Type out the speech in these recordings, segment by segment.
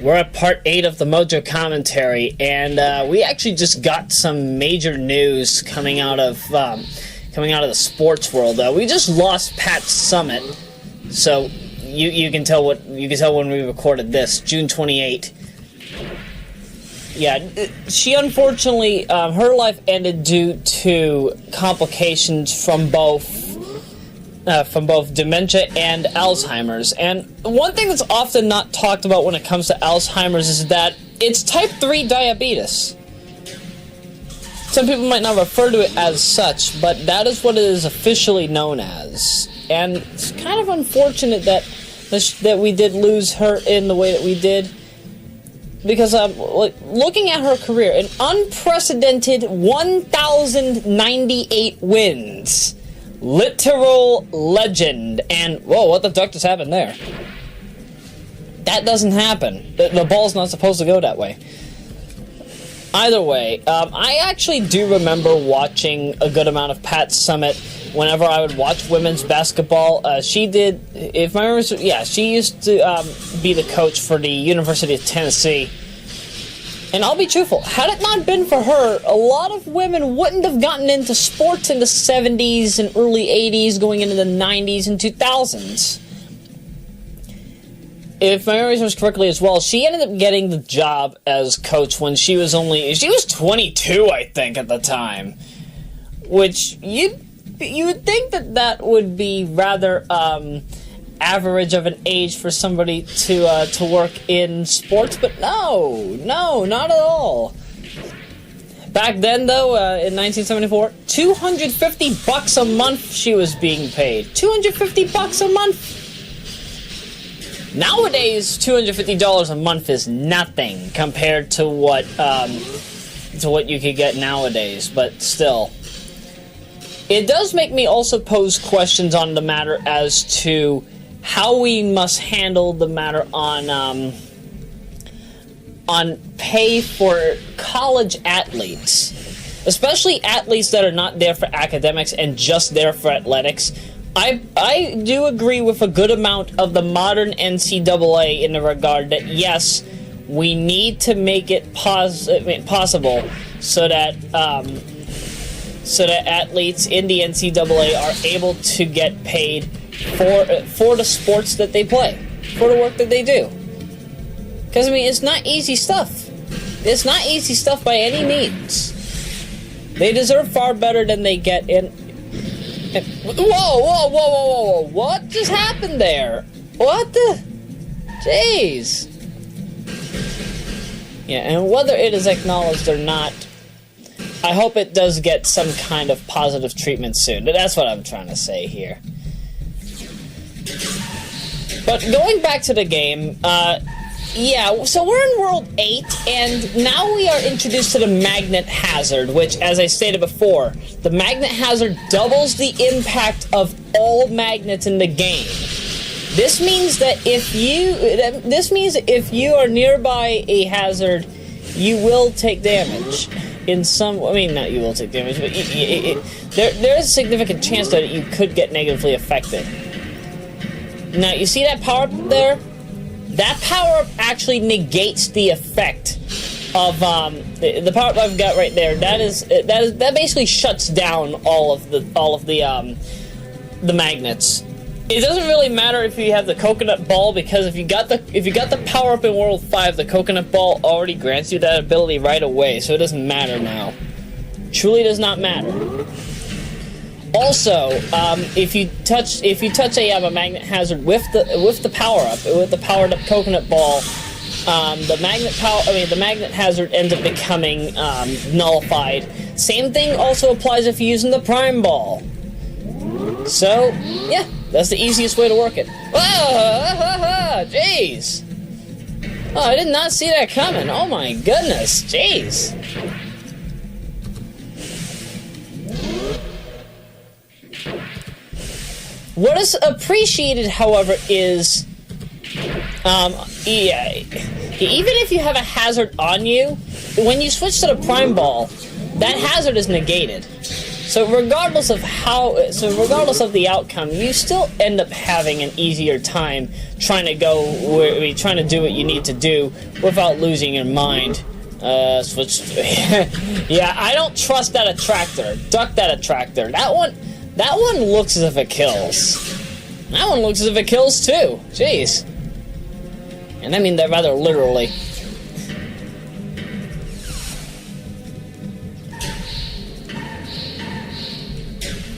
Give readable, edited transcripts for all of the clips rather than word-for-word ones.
We're at part 8 of the Mojo commentary, and we actually just got some major news coming out of the sports world. We just lost Pat Summitt, so you can tell when we recorded this, June 28. Yeah, she unfortunately her life ended due to complications from both dementia and Alzheimer's. And one thing that's often not talked about when it comes to Alzheimer's is that it's type 3 diabetes. Some people might not refer to it as such, but that is what it is officially known as. And it's kind of unfortunate that we did lose her in the way that we did. Because looking at her career, an unprecedented 1,098 wins. Literal legend. And, whoa, what the duck just happened there? That doesn't happen. The ball's not supposed to go that way. Either way, I actually do remember watching a good amount of Pat Summitt whenever I would watch women's basketball. She did, if my memory, she used to be the coach for the University of Tennessee. And I'll be truthful, had it not been for her, a lot of women wouldn't have gotten into sports in the 70s and early 80s, going into the 90s and 2000s. If my memory serves correctly as well, she ended up getting the job as coach when she was 22, I think, at the time. Which, you would think that would be rather, average of an age for somebody to work in sports, but no, not at all. Back then, though, in 1974, $250 a month she was being paid. $250 a month. Nowadays, $250 a month is nothing compared to what you could get nowadays, but still. It does make me also pose questions on the matter as to how we must handle the matter on pay for college athletes, especially athletes that are not there for academics and just there for athletics. I do agree with a good amount of the modern NCAA in the regard that yes, we need to make it possible so that athletes in the NCAA are able to get paid for the sports that they play, for the work that they do. Because, I mean, it's not easy stuff. It's not easy stuff by any means. They deserve far better than they get in... Whoa! What just happened there? What the... Jeez. Yeah, and whether it is acknowledged or not, I hope it does get some kind of positive treatment soon. That's what I'm trying to say here. But going back to the game, so we're in World 8, and now we are introduced to the magnet hazard, which, as I stated before, the magnet hazard doubles the impact of all magnets in the game. This means that if you are nearby a hazard, you will take damage. Not you will take damage, but there is a significant chance that you could get negatively affected. Now, you see that power-up there? That power-up actually negates the effect of the power-up I've got right there. That basically shuts down all of the magnets. It doesn't really matter if you have the coconut ball, because if you got the power-up in World 5, the coconut ball already grants you that ability right away, so it doesn't matter now. Truly does not matter. Also, if you touch a magnet hazard with the power-up, with the powered-up coconut ball, the magnet hazard ends up becoming nullified. Same thing also applies if you're using the prime ball. So, yeah, that's the easiest way to work it. Jeez. Oh, I did not see that coming. Oh my goodness, jeez. What is appreciated, however, is, even if you have a hazard on you, when you switch to the prime ball, that hazard is negated. So regardless of the outcome, you still end up having an easier time trying to trying to do what you need to do without losing your mind. Switch. Yeah, I don't trust that attractor. Duck that attractor. That one looks as if it kills. That one looks as if it kills too. Jeez. And I mean that rather literally.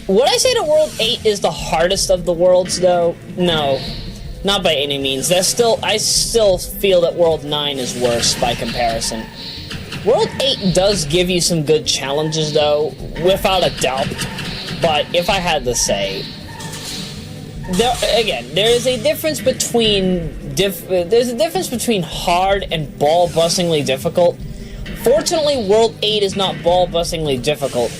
Would I say that World 8 is the hardest of the worlds, though? No. Not by any means. I still feel that World 9 is worse by comparison. World 8 does give you some good challenges, though, without a doubt. But if I had to say, there is a difference between hard and ball-bustingly difficult. Fortunately, World 8 is not ball-bustingly difficult.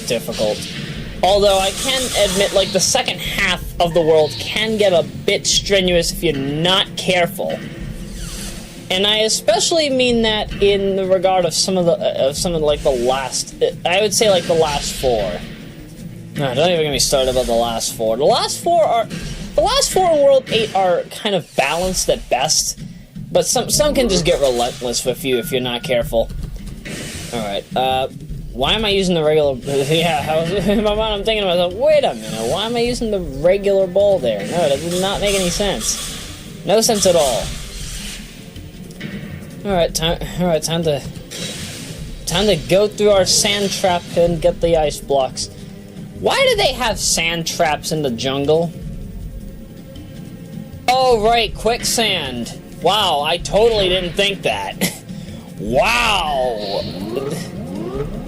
Although I can admit, like, the second half of the world can get a bit strenuous if you're not careful. And I especially mean that in the regard of some of the last, I would say like the last four. No, don't even get me started about the last four. The last four in World 8 are kind of balanced at best, but some can just get relentless with you if you're not careful. Alright, why am I using the regular... Yeah, in my mind I'm thinking to myself, wait a minute, why am I using the regular ball there? No, that did not make any sense. No sense at all. Alright, time to go through our sand trap and get the ice blocks. Why do they have sand traps in the jungle? Oh, right, quicksand. Wow, I totally didn't think that. Wow.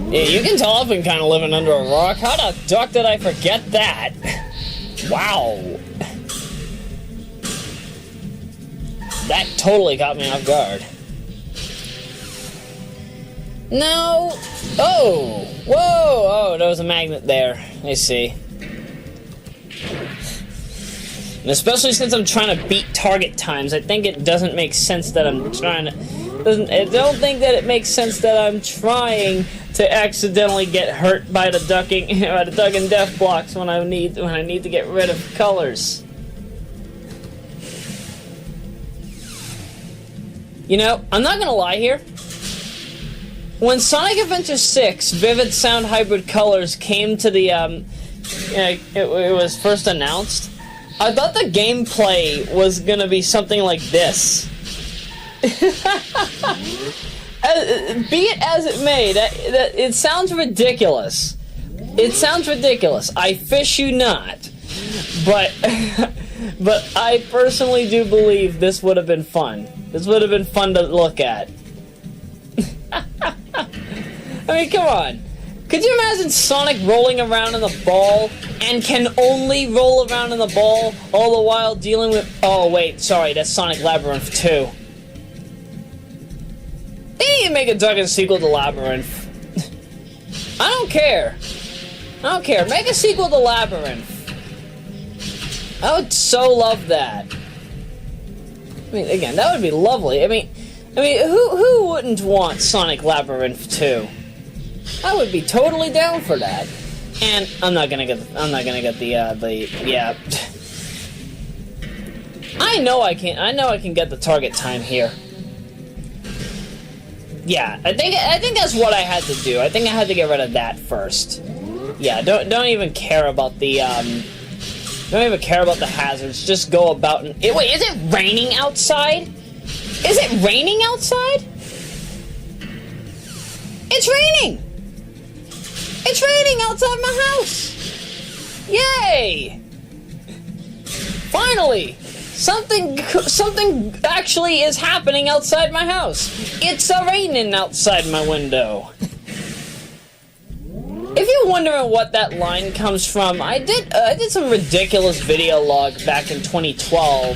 Yeah, you can tell I've been kind of living under a rock. How the duck did I forget that? Wow. That totally caught me off guard. No. Oh. Whoa. Oh, there was a magnet there. I see. And especially since I'm trying to beat target times, I think it doesn't make sense that I'm trying to... I don't think that it makes sense that I'm trying to accidentally get hurt by the ducking death blocks when I need to get rid of colors. You know, I'm not gonna lie here. When Sonic Adventure 6 Vivid Sound Hybrid Colors came to the it was first announced, I thought the gameplay was gonna be something like this. Be it as it may, it sounds ridiculous. It sounds ridiculous. I fish you not. But I personally do believe this would have been fun. This would have been fun to look at. I mean, come on. Could you imagine Sonic rolling around in the ball and can only roll around in the ball all the while dealing with... Oh, wait, sorry, that's Sonic Labyrinth 2. They need to make a Duggan sequel to Labyrinth. I don't care. Make a sequel to Labyrinth. I would so love that. I mean, again, that would be lovely. I mean, who wouldn't want Sonic Labyrinth 2? I would be totally down for that. And I'm not gonna get yeah. I know I can get the target time here. Yeah, I think that's what I had to do. I think I had to get rid of that first. Yeah, don't even care about the hazards. Just go about and... Wait, is it raining outside? Is it raining outside? It's raining! It's raining outside my house! Yay! Finally! Something actually is happening outside my house. It's raining outside my window. If you're wondering what that line comes from, I did some ridiculous video log back in 2012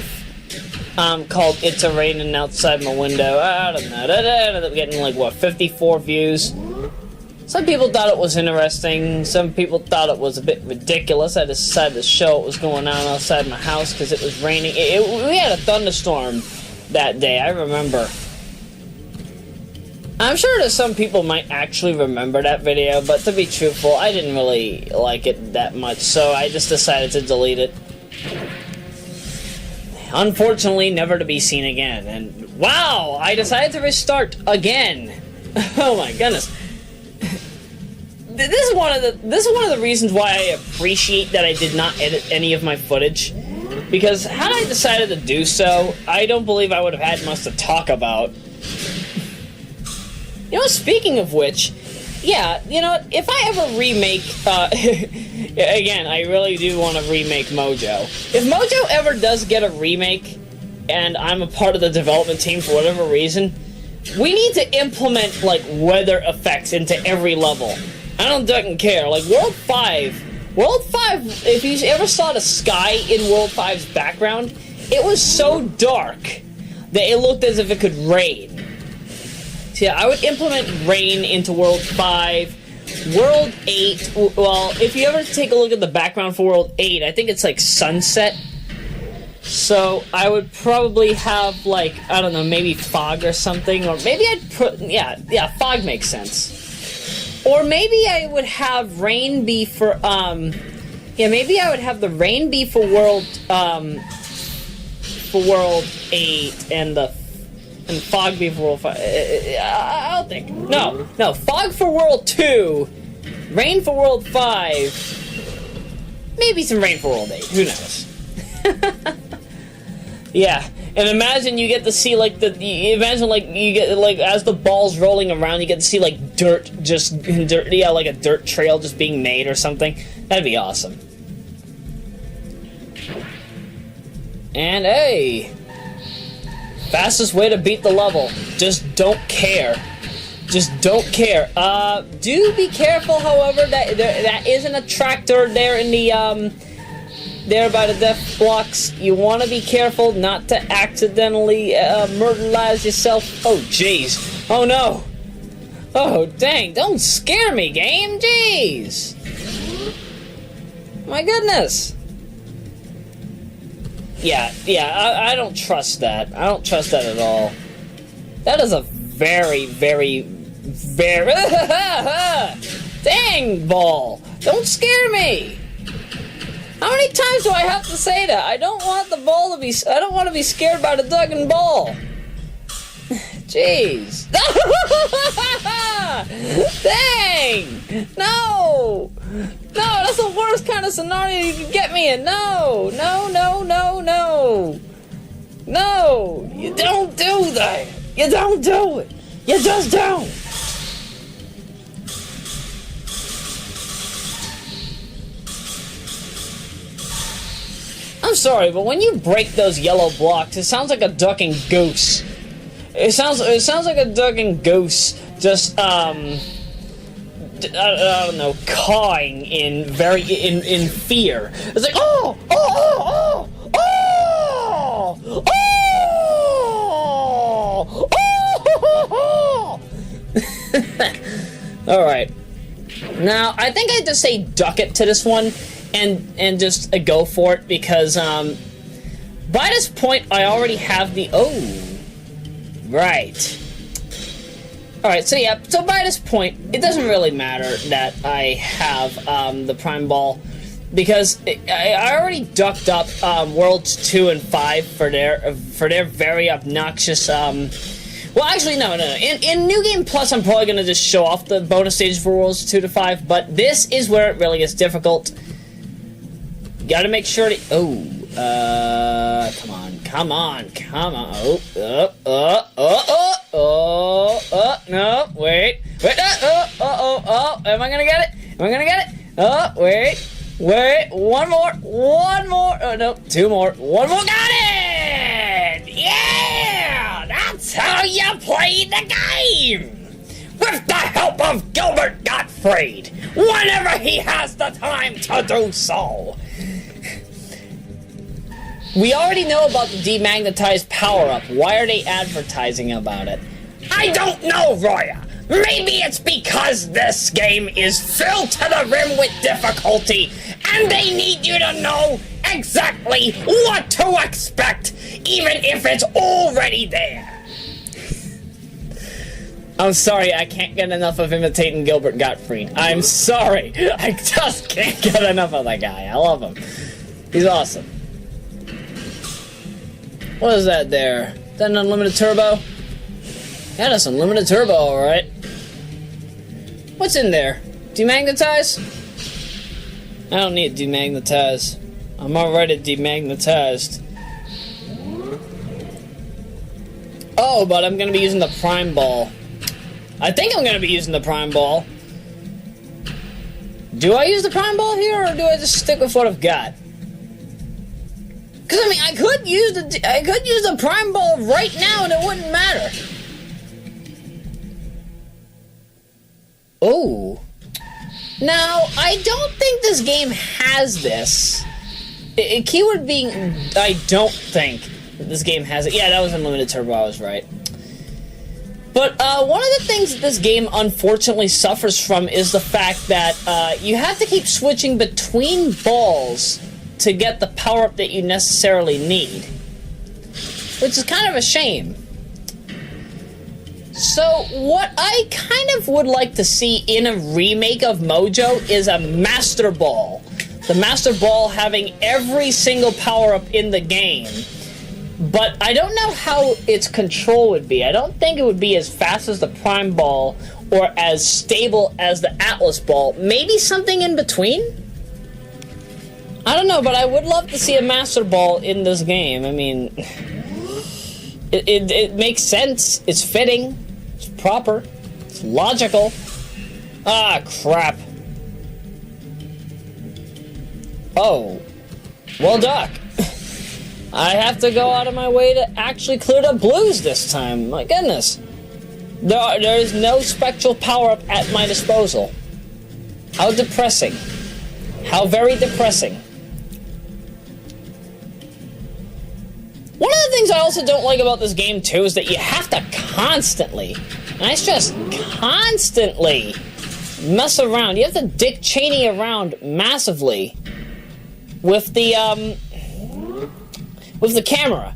called "It's Raining Outside My Window." I don't know. That ended up getting like what, 54 views. Some people thought it was interesting. Some people thought it was a bit ridiculous. I decided to show what was going on outside my house because it was raining. We had a thunderstorm that day, I remember. I'm sure that some people might actually remember that video, but to be truthful, I didn't really like it that much, so I just decided to delete it. Unfortunately, never to be seen again. And wow, I decided to restart again. Oh my goodness. This is one of the reasons why I appreciate that I did not edit any of my footage, because had I decided to do so, I don't believe I would have had much to talk about. You know, speaking of which, yeah, you know, if I ever remake, again, I really do want to remake Mojo. If Mojo ever does get a remake, and I'm a part of the development team for whatever reason, we need to implement, like, weather effects into every level. I don't fucking care. Like, World 5, if you ever saw the sky in World 5's background, it was so dark that it looked as if it could rain. So yeah, I would implement rain into World 5. World 8, well, if you ever take a look at the background for World 8, I think it's like sunset. So I would probably have, like, I don't know, maybe fog or something, or maybe I'd put, yeah, fog makes sense. Or maybe I would have rain be for, maybe I would have the rain be for World 8 and fog be for World 5. I'll think. No, fog for World 2, rain for World 5, maybe some rain for World 8, who knows? Yeah, and imagine you get to see, like, imagine, like, you get, like, as the ball's rolling around, you get to see, like, like a dirt trail just being made or something. That'd be awesome. And, hey, fastest way to beat the level. Just don't care. Just don't care. Do be careful, however, that isn't a tractor there in the, there by the death blocks. You want to be careful not to accidentally murderize yourself. Oh, jeez. Oh, no. Oh, dang. Don't scare me, game. Jeez. My goodness. Yeah, I don't trust that. I don't trust that at all. That is a very, very, very... Dang, ball. Don't scare me. How many times do I have to say that? I don't want the ball to be... I don't want to be scared by the Duggan ball. Jeez. Dang! No! No, that's the worst kind of scenario you can get me in. No! No! You don't do that! You don't do it! You just don't! I'm sorry, but when you break those yellow blocks, it sounds like a ducking goose. It sounds like a ducking goose just I don't know, cawing in fear. It's like, oh. All right. Now, I think I just say duck it to this one and just go for it, because by this point I already have the right. Alright, so yeah, so by this point it doesn't really matter that I have the prime ball, because I already ducked up Worlds 2 and 5 for their very obnoxious well, actually, no. In New Game Plus, I'm probably going to just show off the bonus stages for Worlds 2 to 5, but this is where it really gets difficult. Gotta make sure to... come on. No, wait. Am I gonna get it? Oh, wait. One more. Oh, no, two more. One more, got it! Yeah! That's how you play the game! With the help of Gilbert Gottfried, whenever he has the time to do so. We already know about the demagnetized power-up. Why are they advertising about it? I don't know, Roya. Maybe it's because this game is filled to the rim with difficulty, and they need you to know exactly what to expect, even if it's already there. I'm sorry, I can't get enough of imitating Gilbert Gottfried. I'm sorry. I just can't get enough of that guy. I love him. He's awesome. What is that there? Is that an unlimited turbo? Yeah, that's unlimited turbo, alright. What's in there? Demagnetize? I don't need demagnetize. I'm already demagnetized. Oh, but I'm gonna be using the prime ball. I think I'm gonna be using the prime ball. Do I use the prime ball here, or do I just stick with what I've got? Because I mean, I could use the prime ball right now, and it wouldn't matter. Oh. Now, I don't think this game has this. Keyword being, I don't think that this game has it. Yeah, that was unlimited turbo. I was right. But one of the things that this game unfortunately suffers from is the fact that you have to keep switching between balls to get the power-up that you necessarily need. Which is kind of a shame. So, what I kind of would like to see in a remake of Mojo is a Master Ball. The Master Ball having every single power-up in the game. But I don't know how its control would be. I don't think it would be as fast as the Prime Ball or as stable as the Atlas Ball. Maybe something in between? I don't know, but I would love to see a Master Ball in this game. I mean, it makes sense. It's fitting. It's proper. It's logical. Ah, crap. Oh. Well, Doc. I have to go out of my way to actually clear the blues this time. My goodness. There is no spectral power-up at my disposal. How depressing. How very depressing. One of the things I also don't like about this game, too, is that you have to constantly, and I stress constantly, mess around. You have to Dick Cheney around massively with the camera.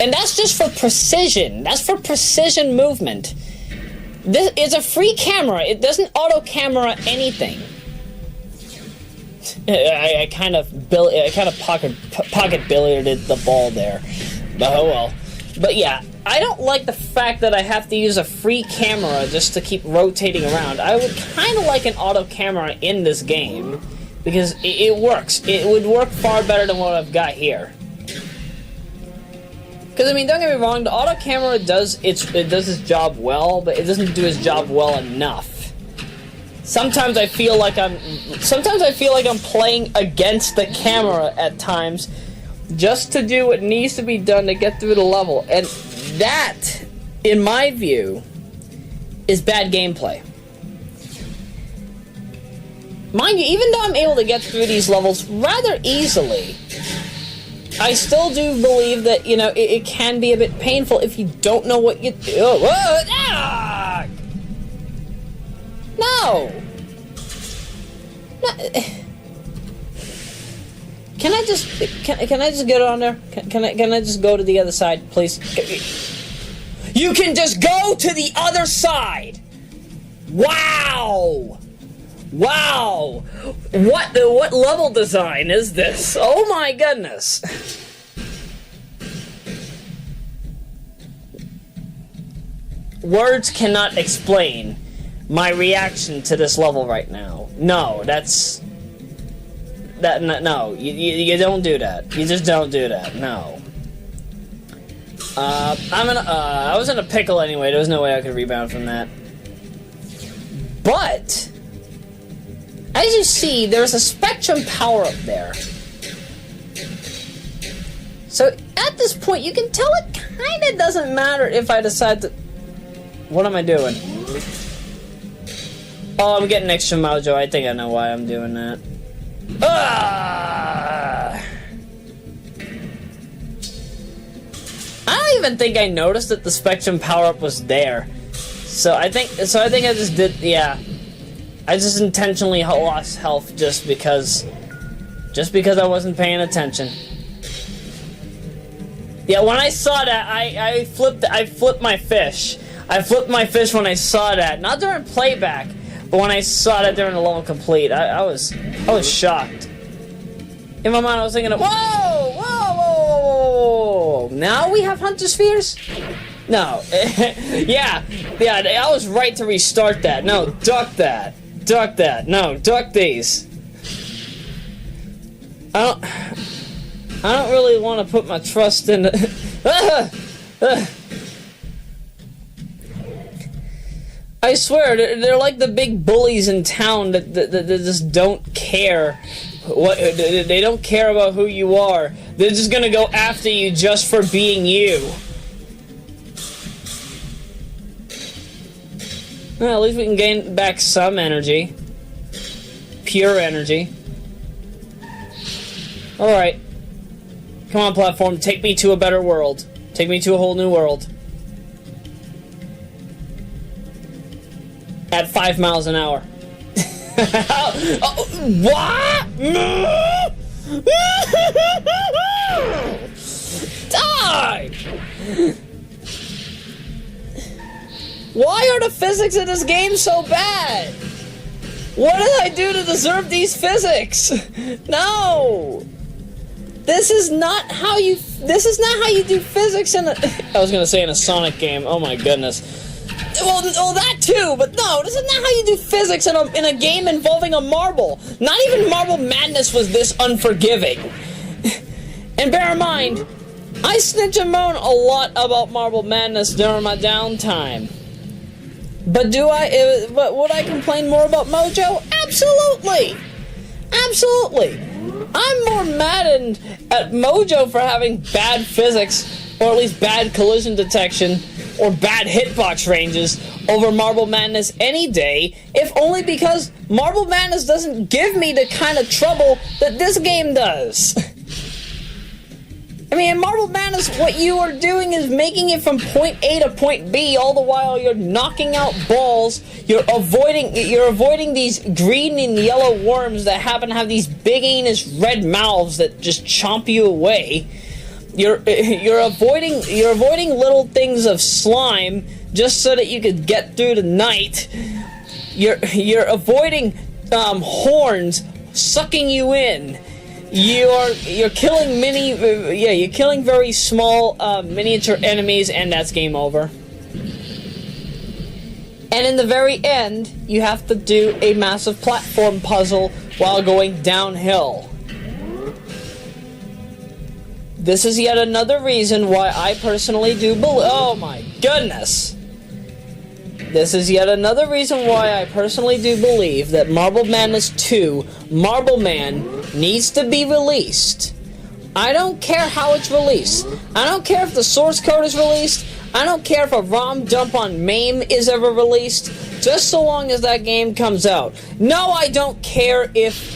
And that's just for precision. That's for precision movement. This is a free camera. It doesn't auto-camera anything. I kind of pocket billiarded the ball there. But oh well. But yeah, I don't like the fact that I have to use a free camera just to keep rotating around. I would kind of like an auto camera in this game. Because it works. It would work far better than what I've got here. Because, I mean, don't get me wrong, the auto camera does its job well, but it doesn't do its job well enough. Sometimes I feel like I'm playing against the camera at times, just to do what needs to be done to get through the level. And that, in my view, is bad gameplay. Mind you, even though I'm able to get through these levels rather easily, I still do believe that, you know, it can be a bit painful if you don't know what you do. Oh, ah! No! Can I just get on there? Can I just go to the other side, please? You can just go to the other side! Wow! Wow! What level design is this? Oh my goodness! Words cannot explain my reaction to this level right now. No, no, you don't do that. You just don't do that. No. I was in a pickle anyway. There was no way I could rebound from that. But as you see, there's a Spectrum Powerup there. So at this point, you can tell it kind of doesn't matter if I decide to. What am I doing? Oh, I'm getting extra Mojo. I think I know why I'm doing that. Ah! I don't even think I noticed that the Spectrum Powerup was there. So I think I just did. Yeah, I just intentionally lost health just because I wasn't paying attention. Yeah, when I saw that, I flipped my fish. I flipped my fish when I saw that. Not during playback, but when I saw that during the level complete. I was shocked. In my mind, I was thinking, whoa! Now we have Hunter Spheres? No. yeah, I was right to restart that. No, duck that. Duck that. No, duck these. I don't really want to put my trust in I swear, they're like the big bullies in town that just don't care. They don't care about who you are. They're just gonna go after you just for being you. Well, at least we can gain back some energy. Pure energy. Alright. Come on, platform. Take me to a better world. Take me to a whole new world. At 5 miles an hour. What? Die! Why are the physics in this game so bad? What did I do to deserve these physics? No! This is not how you do physics in a... I was gonna say in a Sonic game. Oh my goodness. Well, that too, but no, this is not how you do physics in a game involving a marble. Not even Marble Madness was this unforgiving. And bear in mind, I snitch and moan a lot about Marble Madness during my downtime. But would I complain more about Mojo? Absolutely! Absolutely! I'm more maddened at Mojo for having bad physics, or at least bad collision detection, or bad hitbox ranges over Marble Madness any day, if only because Marble Madness doesn't give me the kind of trouble that this game does. I mean, in Marble Madness, what you are doing is making it from point A to point B, all the while you're knocking out balls, you're avoiding these green and yellow worms that happen to have these big anus red mouths that just chomp you away. You're avoiding little things of slime just so that you could get through the night. You're avoiding horns sucking you in. You're killing you're killing very small miniature enemies, and that's game over. And in the very end, you have to do a massive platform puzzle while going downhill. This is yet another reason why I personally do believe... Oh my goodness! This is yet another reason why I personally do believe that Marble Madness 2, Marble Man, needs to be released. I don't care how it's released. I don't care if the source code is released. I don't care if a ROM dump on MAME is ever released. Just so long as that game comes out. No, I don't care if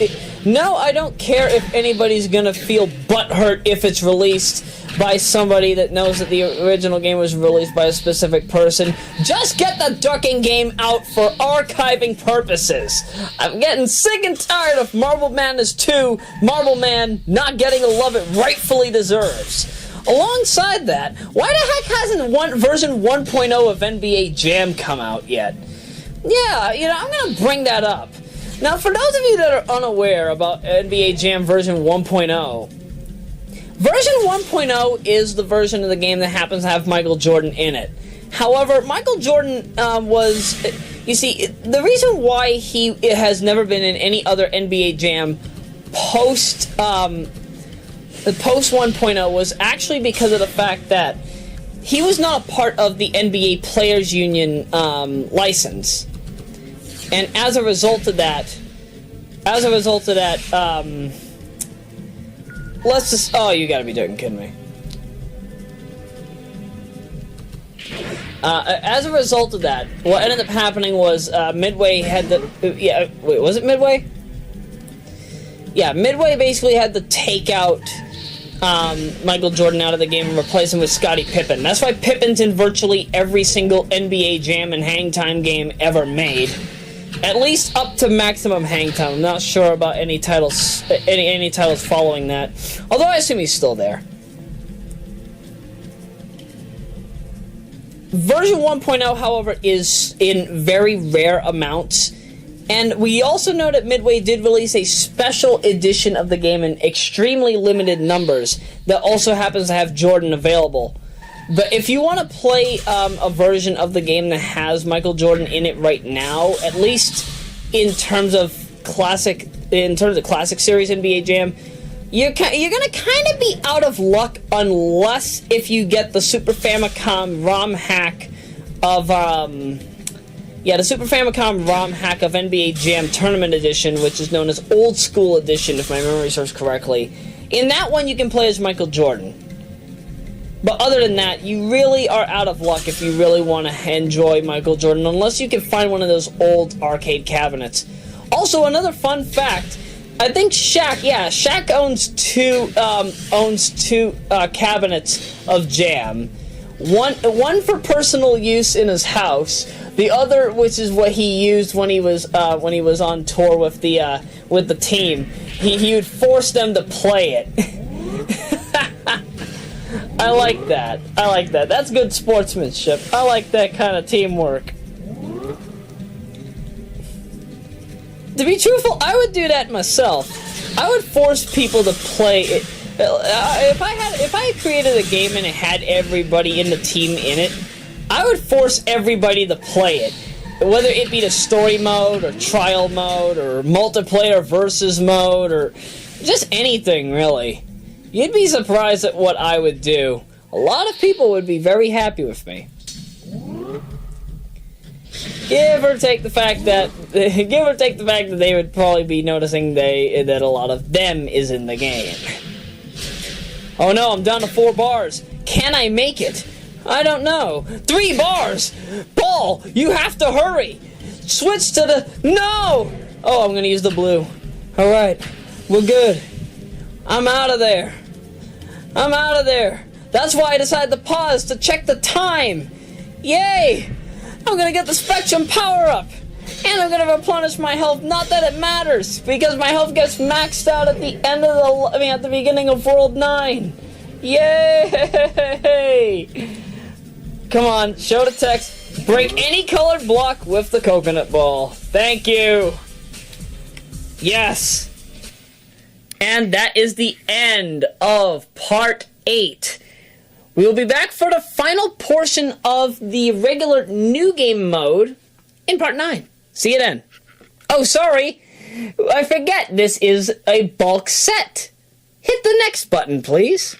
anybody's gonna feel butthurt if it's released by somebody that knows that the original game was released by a specific person. Just get the ducking game out for archiving purposes. I'm getting sick and tired of Marble Madness 2, Marble Man not getting the love it rightfully deserves. Alongside that, why the heck hasn't version 1.0 of NBA Jam come out yet? Yeah, I'm gonna bring that up. Now, for those of you that are unaware about NBA Jam version 1.0, version 1.0 is the version of the game that happens to have Michael Jordan in it. However, Michael Jordan was... You see, the reason why he has never been in any other NBA Jam post 1.0 was actually because of the fact that he was not a part of the NBA Players Union license. And as a result of that, let's just... Oh, you gotta be kidding me. As a result of that, what ended up happening was Midway had the... wait, was it Midway? Yeah, Midway basically had to take out Michael Jordan out of the game and replace him with Scottie Pippen. That's why Pippen's in virtually every single NBA Jam and Hang Time game ever made. At least up to maximum hang time. I'm not sure about any titles following that. Although I assume he's still there. Version 1.0, however, is in very rare amounts. And we also know that Midway did release a special edition of the game in extremely limited numbers that also happens to have Jordan available. But if you want to play a version of the game that has Michael Jordan in it right now, at least in terms of classic series NBA Jam, you're gonna kind of be out of luck unless if you get the Super Famicom ROM hack of the Super Famicom ROM hack of NBA Jam Tournament Edition, which is known as Old School Edition, if my memory serves correctly. In that one, you can play as Michael Jordan. But other than that, you really are out of luck if you really want to enjoy Michael Jordan, unless you can find one of those old arcade cabinets. Also, another fun fact, I think Shaq owns two cabinets of Jam. One for personal use in his house. The other, which is what he used when he was on tour with the team. He would force them to play it. I like that. That's good sportsmanship. I like that kind of teamwork. To be truthful, I would do that myself. I would force people to play it. If I created a game and it had everybody in the team in it, I would force everybody to play it. Whether it be the story mode, or trial mode, or multiplayer versus mode, or just anything, really. You'd be surprised at what I would do. A lot of people would be very happy with me. Give or take the fact that they would probably be noticing that a lot of them is in the game. Oh no, I'm down to 4 bars. Can I make it? I don't know. 3 bars! Paul, you have to hurry! Switch to the... No! Oh, I'm gonna use the blue. Alright, we're good. I'm out of there. That's why I decided to pause to check the time. Yay! I'm gonna get the Spectrum Powerup. And I'm gonna replenish my health. Not that it matters, because my health gets maxed out at the at the beginning of World 9. Yay! Come on, show the text. Break any colored block with the coconut ball. Thank you. Yes. And that is the end of Part 8. We will be back for the final portion of the regular new game mode in Part 9. See you then. Oh, sorry. I forget this is a bulk set. Hit the next button, please.